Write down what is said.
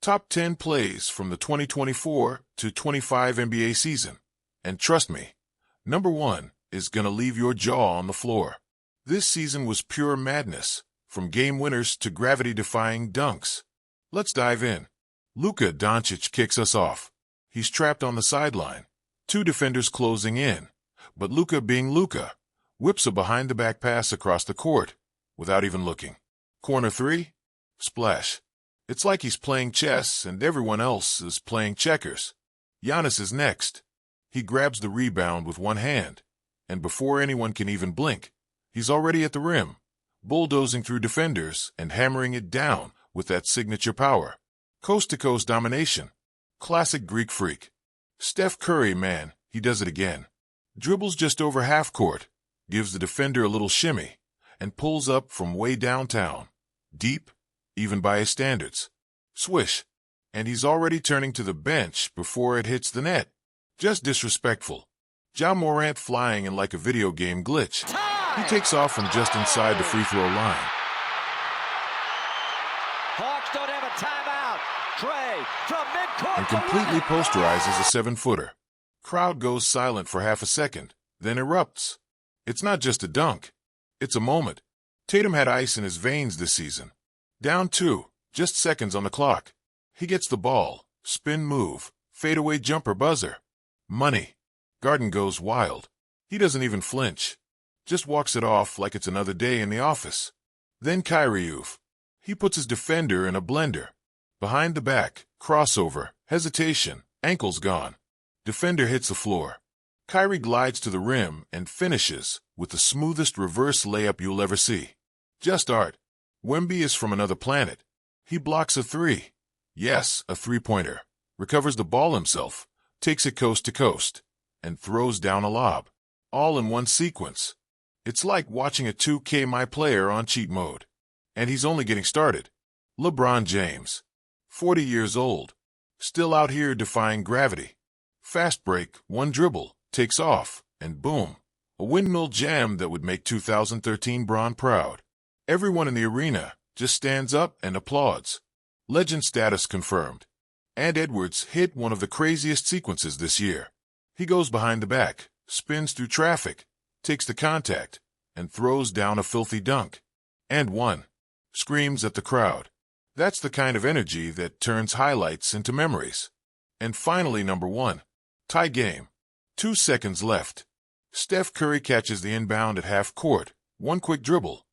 Top 10 plays from the 2024 to 25 NBA season. And trust me, number 1 is gonna leave your jaw on the floor. This season was pure madness, from game winners to gravity-defying dunks. Let's dive in. Luka Doncic kicks us off. He's trapped on the sideline, 2 defenders closing in, but Luka, being Luka, whips a behind-the-back pass across the court without even looking. Corner 3, splash. It's like he's playing chess and everyone else is playing checkers. Giannis is next. He grabs the rebound with one hand, and before anyone can even blink, he's already at the rim, bulldozing through defenders and hammering it down with that signature power. Coast-to-coast domination. Classic Greek freak. Steph Curry, man, he does it again. Dribbles just over half court, gives the defender a little shimmy, and pulls up from way downtown. Deep, even by his standards. Swish. And he's already turning to the bench before it hits the net. Just disrespectful. Ja Morant flying in like a video game glitch. He takes off from just inside the free throw line. Hawks don't have a timeout. Trey from midcourt. And completely posterizes a 7-footer. Crowd goes silent for half a second, then erupts. It's not just a dunk. It's a moment. Tatum had ice in his veins this season. Down 2, just seconds on the clock. He gets the ball, spin move, fadeaway jumper buzzer. Money. Garden goes wild. He doesn't even flinch. Just walks it off like it's another day in the office. Then Kyrie. He puts his defender in a blender. Behind the back, crossover, hesitation, ankles gone. Defender hits the floor. Kyrie glides to the rim and finishes with the smoothest reverse layup you'll ever see. Just art. Wemby is from another planet. He blocks a 3. Yes, a 3-pointer. Recovers the ball himself, takes it coast to coast, and throws down a lob. All in one sequence. It's like watching a 2K My Player on cheat mode. And he's only getting started. LeBron James. 40 years old. Still out here defying gravity. Fast break, one dribble, takes off, and boom. A windmill jam that would make 2013 Bron proud. Everyone in the arena just stands up and applauds. Legend status confirmed. And Edwards hit one of the craziest sequences this year. He goes behind the back, spins through traffic, takes the contact, and throws down a filthy dunk. And one. Screams at the crowd. That's the kind of energy that turns highlights into memories. And finally, number 1. Tie game. 2 seconds left. Steph Curry catches the inbound at half court. One quick dribble.